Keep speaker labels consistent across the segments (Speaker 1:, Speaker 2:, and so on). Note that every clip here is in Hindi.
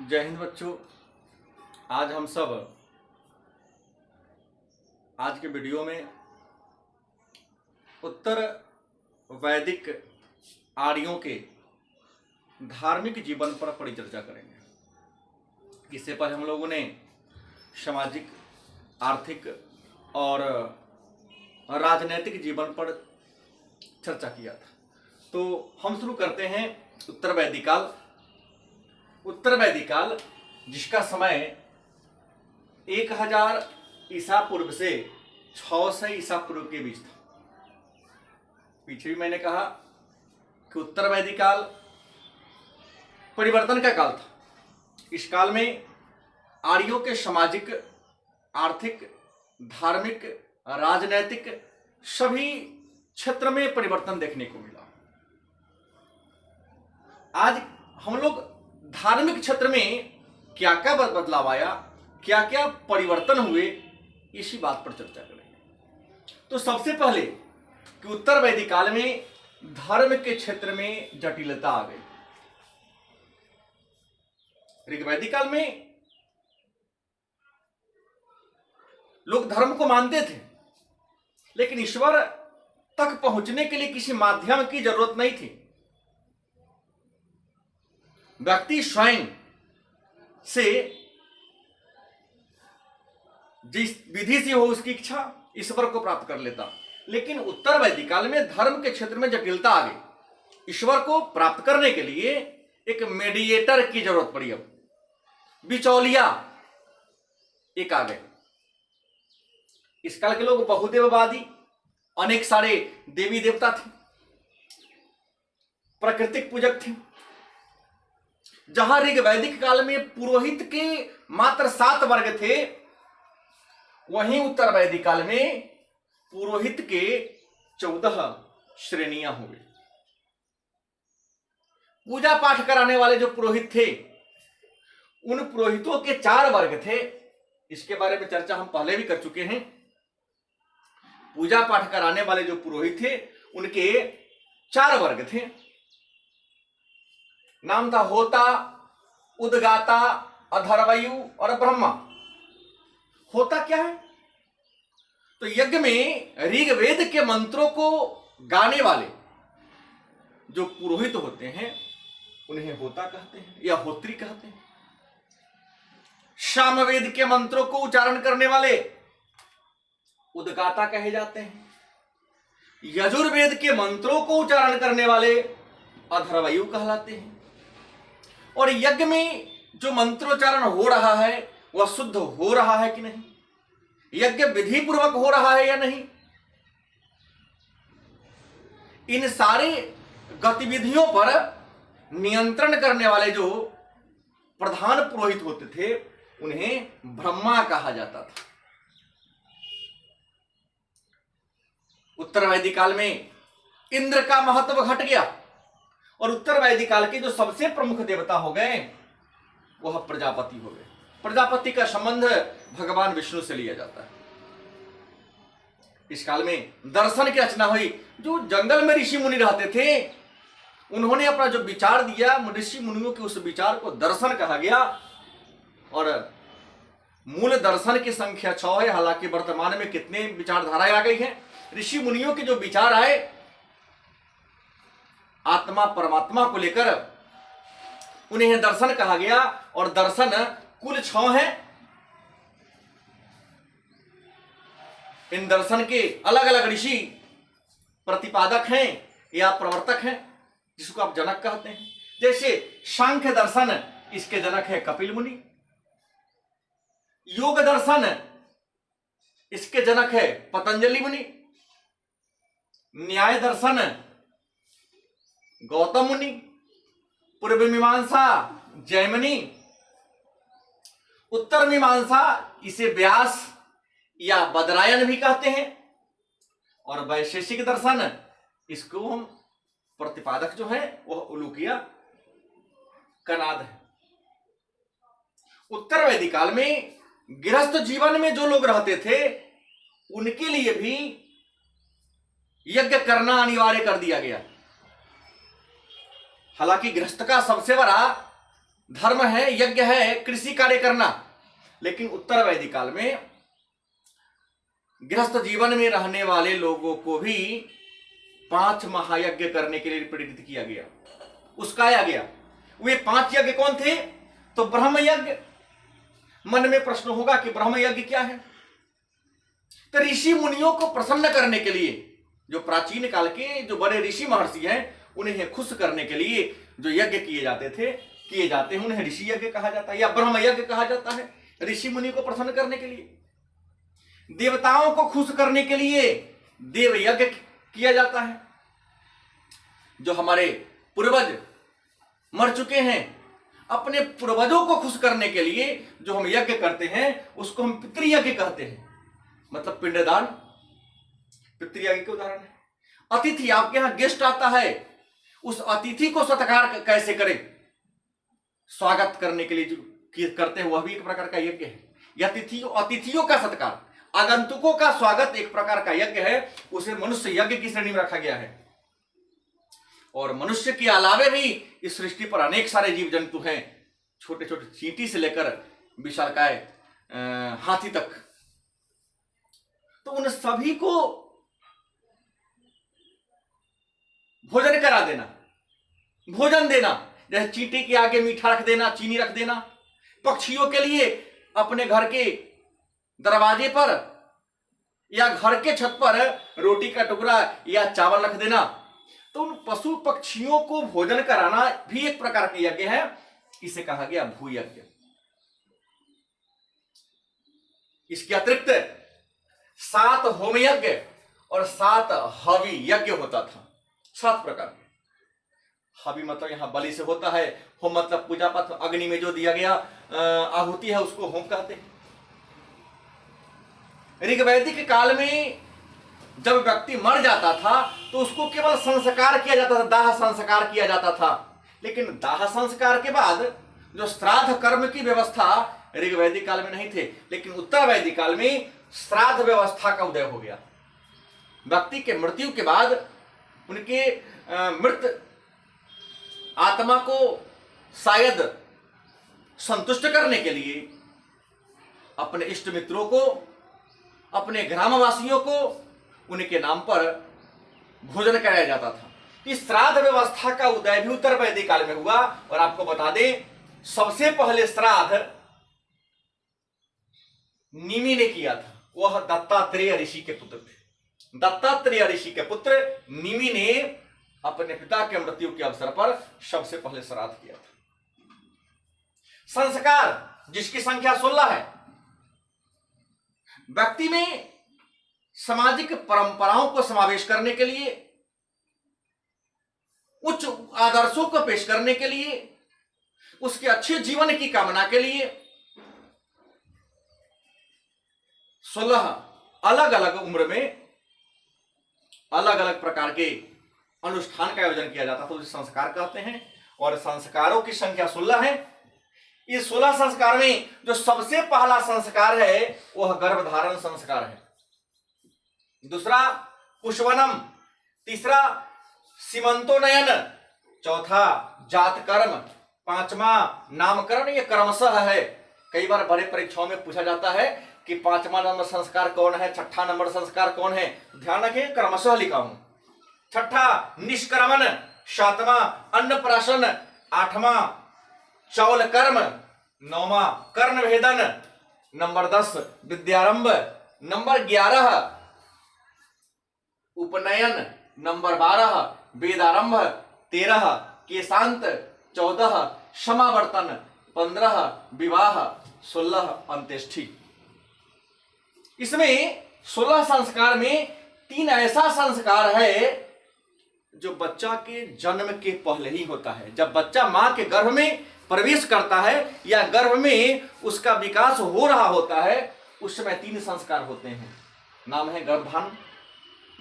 Speaker 1: जय हिंद बच्चों। आज हम सब आज के वीडियो में उत्तर वैदिक आर्यों के धार्मिक जीवन पर परिचर्चा करेंगे। इससे पहले हम लोगों ने सामाजिक, आर्थिक और राजनैतिक जीवन पर चर्चा किया था। तो हम शुरू करते हैं उत्तर वैदिक काल। उत्तर वैदिक काल जिसका समय 1000 ईसा पूर्व से 600 ईसा पूर्व के बीच था। पीछे भी मैंने कहा कि उत्तर वैदिक काल परिवर्तन का काल था। इस काल में आर्यों के सामाजिक, आर्थिक, धार्मिक, राजनैतिक सभी क्षेत्र में परिवर्तन देखने को मिला। आज हम लोग धार्मिक क्षेत्र में क्या क्या बदलाव आया, क्या क्या परिवर्तन हुए, इसी बात पर चर्चा करेंगे। तो सबसे पहले कि उत्तर वैदिक काल में धर्म के क्षेत्र में जटिलता आ गई। ऋग्वैदिक काल में लोग धर्म को मानते थे, लेकिन ईश्वर तक पहुंचने के लिए किसी माध्यम की जरूरत नहीं थी। व्यक्ति स्वयं से जिस विधि से हो उसकी इच्छा ईश्वर को प्राप्त कर लेता। लेकिन उत्तर वैदिक काल में धर्म के क्षेत्र में जटिलता आ गई। ईश्वर को प्राप्त करने के लिए एक मेडिएटर की जरूरत पड़ी। अब बिचौलिया एक आ गए। इस काल के लोग बहुदेववादी, अनेक सारे देवी देवता थे, प्राकृतिक पूजक थे। जहां ऋग्वैदिक काल में पुरोहित के मात्र 7 वर्ग थे, वहीं उत्तर वैदिक काल में पुरोहित के 14 श्रेणियां हो गई। पूजा पाठ कराने वाले जो पुरोहित थे, उन पुरोहितों के 4 वर्ग थे। इसके बारे में चर्चा हम पहले भी कर चुके हैं। पूजा पाठ कराने वाले जो पुरोहित थे, उनके 4 वर्ग थे। नाम था होता, उद्गाता, अधर्वयु और ब्रह्मा। होता क्या है? तो यज्ञ में ऋग्वेद के मंत्रों को गाने वाले जो पुरोहित होते हैं, उन्हें होता कहते हैं या होत्री कहते हैं। सामवेद के मंत्रों को उच्चारण करने वाले उद्गाता कहे जाते हैं। यजुर्वेद के मंत्रों को उच्चारण करने वाले अधर्वयु कहलाते हैं। और यज्ञ में जो मंत्रोच्चारण हो रहा है वह शुद्ध हो रहा है कि नहीं, यज्ञ विधि पूर्वक हो रहा है या नहीं, इन सारे गतिविधियों पर नियंत्रण करने वाले जो प्रधान पुरोहित होते थे, उन्हें ब्रह्मा कहा जाता था। उत्तर वैदिक काल में इंद्र का महत्व घट गया और उत्तर वैदिक काल के जो सबसे प्रमुख देवता हो गए, वह प्रजापति हो गए। प्रजापति का संबंध भगवान विष्णु से लिया जाता है। इस काल में दर्शन की रचना हुई। जो जंगल में ऋषि मुनि रहते थे, उन्होंने अपना जो विचार दिया, ऋषि मुनियों के उस विचार को दर्शन कहा गया। और मूल दर्शन की संख्या 6 है। हालांकि वर्तमान में कितने विचारधाराएं आ गई हैं। ऋषि मुनियों के जो विचार आए आत्मा परमात्मा को लेकर, उन्हें दर्शन कहा गया। और दर्शन कुल 6 हैं। इन दर्शन के अलग अलग ऋषि प्रतिपादक हैं या प्रवर्तक हैं, जिसको आप जनक कहते हैं। जैसे सांख्य दर्शन, इसके जनक है कपिल मुनि। योग दर्शन, इसके जनक है पतंजलि मुनि। न्याय दर्शन, गौतम मुनि। पूर्व मीमांसा, जैमिनी। उत्तर मीमांसा, इसे व्यास या बदरायन भी कहते हैं। और वैशेषिक दर्शन, इसको हम प्रतिपादक जो है वह उलूकिया कनाद है। उत्तर वैदिक काल में गृहस्थ जीवन में जो लोग रहते थे, उनके लिए भी यज्ञ करना अनिवार्य कर दिया गया। हालांकि गृहस्थ का सबसे बड़ा धर्म है, यज्ञ है, कृषि कार्य करना। लेकिन उत्तर वैदिक काल में गृहस्थ जीवन में रहने वाले लोगों को भी 5 महायज्ञ करने के लिए प्रेरित किया गया, उस्काया गया। वे 5 यज्ञ कौन थे? तो ब्रह्म यज्ञ। मन में प्रश्न होगा कि ब्रह्म यज्ञ क्या है? तो ऋषि मुनियों को प्रसन्न करने के लिए, जो प्राचीन काल के जो बड़े ऋषि महर्षि हैं, उन्हें खुश करने के लिए जो यज्ञ किए जाते हैं, उन्हें ऋषि यज्ञ कहा जाता है या ब्रह्म यज्ञ कहा जाता है। ऋषि मुनि को प्रसन्न करने के लिए, देवताओं को खुश करने के लिए देव यज्ञ किया जाता है। जो हमारे पूर्वज मर चुके हैं, अपने पूर्वजों को खुश करने के लिए जो हम यज्ञ करते हैं, उसको हम पितृयज्ञ कहते हैं। मतलब पिंडदान पितृयज्ञ के उदाहरण है। अतिथि, आपके यहां गेस्ट आता है, उस अतिथि को सत्कार कैसे करें, स्वागत करने के लिए जो करते हैं, वह भी एक प्रकार का यज्ञ है। या अतिथियों का सत्कार, आगंतुकों का स्वागत एक प्रकार का यज्ञ है। उसे मनुष्य यज्ञ की श्रेणी में रखा गया है। और मनुष्य के अलावे भी इस सृष्टि पर अनेक सारे जीव जंतु हैं, छोटे छोटे चींटी से लेकर विशालकाय हाथी तक। तो उन सभी को भोजन करा देना, भोजन देना, जैसे चींटी के आगे मीठा रख देना, चीनी रख देना। पक्षियों के लिए अपने घर के दरवाजे पर या घर के छत पर रोटी का टुकड़ा या चावल रख देना। तो उन पशु पक्षियों को भोजन कराना भी एक प्रकार का यज्ञ है। इसे कहा गया भूयज्ञ। इसके अतिरिक्त 7 होम यज्ञ और 7 हवि यज्ञ होता था। 7 प्रकार। हवि मतलब यहां बलि से होता है, होम मतलब पूजा पाठ, अग्नि में जो दिया गया आहुति है उसको होम कहते हैं। ऋग्वैदिक काल में जब व्यक्ति मर जाता था तो उसको केवल संस्कार किया जाता था, दाह संस्कार किया जाता था। लेकिन दाह संस्कार के बाद जो श्राद्ध कर्म की व्यवस्था ऋग्वैदिक काल में नहीं थे, लेकिन उत्तर वैदिक काल में श्राद्ध व्यवस्था का उदय हो गया। व्यक्ति के मृत्यु के बाद उनके मृत आत्मा को शायद संतुष्ट करने के लिए अपने इष्ट मित्रों को, अपने ग्रामवासियों को उनके नाम पर भोजन कराया जाता था। इस श्राद्ध व्यवस्था का उदय भी उत्तर वैदिक काल में हुआ। और आपको बता दें, सबसे पहले श्राद्ध निमि ने किया था। वह दत्तात्रेय ऋषि के पुत्र थे। दत्तात्रेय ऋषि के पुत्र निमि ने अपने पिता के मृत्यु के अवसर पर सबसे पहले श्राद्ध किया था। संस्कार, जिसकी संख्या 16 है, व्यक्ति में सामाजिक परंपराओं को समावेश करने के लिए, उच्च आदर्शों को पेश करने के लिए, उसके अच्छे जीवन की कामना के लिए 16 अलग अलग उम्र में अलग अलग प्रकार के अनुष्ठान का आयोजन किया जाता था, उसे संस्कार कहते हैं। और संस्कारों की संख्या 16 है। इस 16 संस्कार में जो सबसे पहला संस्कार है वह गर्भधारण संस्कार है। दूसरा पुष्पवनम, तीसरा सीमंतोनयन, चौथा जात कर्म, 5वां नामकरण। ये क्रमशः है। कई बार बड़े परीक्षाओं में पूछा जाता है कि 5वां नंबर संस्कार कौन है, 6ठा नंबर संस्कार कौन है। ध्यान रखें, क्रमशः लिखा हूं। 6ठा निष्क्रमण, 7वां अन्नप्राशन, 8वां चौल कर्म, 9वां कर्ण भेदन, नंबर 10 विद्यारंभ, नंबर 11 उपनयन, नंबर 12 वेदारंभ, 13 केशांत, 14 समावर्तन, 15 विवाह, 16 अंत्येष्टि। इसमें 16 संस्कार में 3 ऐसा संस्कार है जो बच्चा के जन्म के पहले ही होता है। जब बच्चा मां के गर्भ में प्रवेश करता है या गर्भ में उसका विकास हो रहा होता है, उस समय 3 संस्कार होते हैं। नाम है गर्भधान,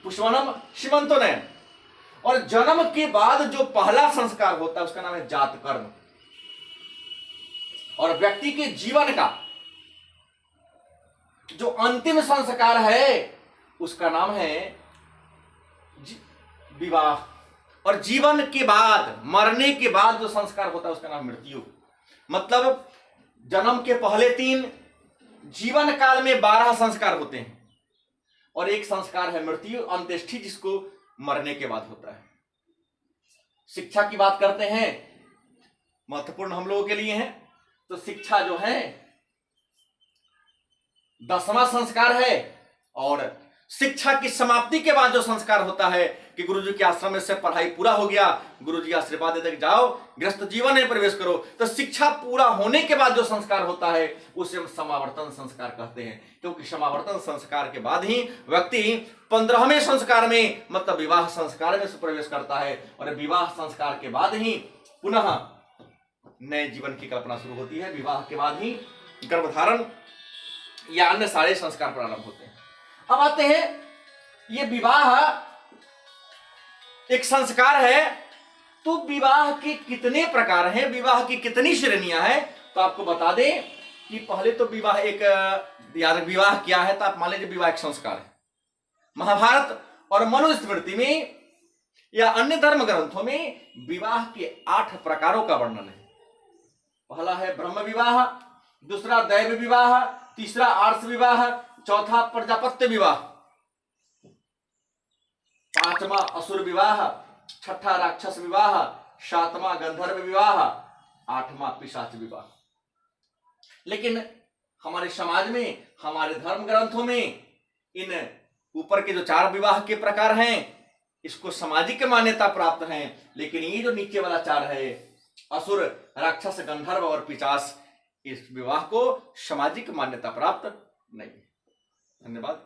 Speaker 1: पुष्पवनम, सीमंतोनयन। और जन्म के बाद जो पहला संस्कार होता है उसका नाम है जात कर्म। और व्यक्ति के जीवन का जो अंतिम संस्कार है उसका नाम है विवाह। और जीवन के बाद, मरने के बाद जो संस्कार होता है उसका नाम मृत्यु। मतलब जन्म के पहले 3, जीवन काल में 12 संस्कार होते हैं, और एक संस्कार है मृत्यु, अंत्येष्टि, जिसको मरने के बाद होता है। शिक्षा की बात करते हैं, महत्वपूर्ण हम लोगों के लिए है। तो शिक्षा जो है 10वां संस्कार है, और शिक्षा की समाप्ति के बाद जो संस्कार होता है कि गुरुजी के आश्रम में से पढ़ाई पूरा हो गया, गुरुजी आशीर्वाद देते कि जाओ गृहस्थ जीवन में प्रवेश करो, तो शिक्षा पूरा होने के बाद जो संस्कार होता है उसे हम समावर्तन संस्कार कहते हैं। क्योंकि समावर्तन संस्कार के बाद ही व्यक्ति 15वें संस्कार में, मतलब विवाह संस्कार में प्रवेश करता है, और विवाह संस्कार के बाद ही पुनः नए जीवन की कल्पना शुरू होती है। विवाह के बाद ही गर्भधारण या अन्य सारे संस्कार प्रारंभ होते हैं। अब आते हैं, ये विवाह एक संस्कार है, तो विवाह के कितने प्रकार हैं, विवाह की कितनी श्रेणियां हैं, तो आपको बता दें कि पहले तो विवाह एक, याद विवाह क्या है, तो आप मान लीजिए विवाह एक संस्कार है। महाभारत और मनुस्मृति में या अन्य धर्म ग्रंथों में विवाह के 8 प्रकारों का वर्णन है। पहला है ब्रह्म विवाह, दूसरा दैव विवाह, तीसरा आर्ष विवाह, चौथा प्रजापत्य विवाह, 5वां असुर विवाह, 6ठा राक्षस विवाह, 7वां गंधर्व विवाह, 8वां पिशाच विवाह। लेकिन हमारे समाज में, हमारे धर्म ग्रंथों में इन ऊपर के जो 4 विवाह के प्रकार हैं इसको सामाजिक मान्यता प्राप्त हैं, लेकिन ये जो नीचे वाला 4 है, असुर, राक्षस, गंधर्व और पिशाच, इस विवाह को सामाजिक मान्यता प्राप्त नहीं है। धन्यवाद।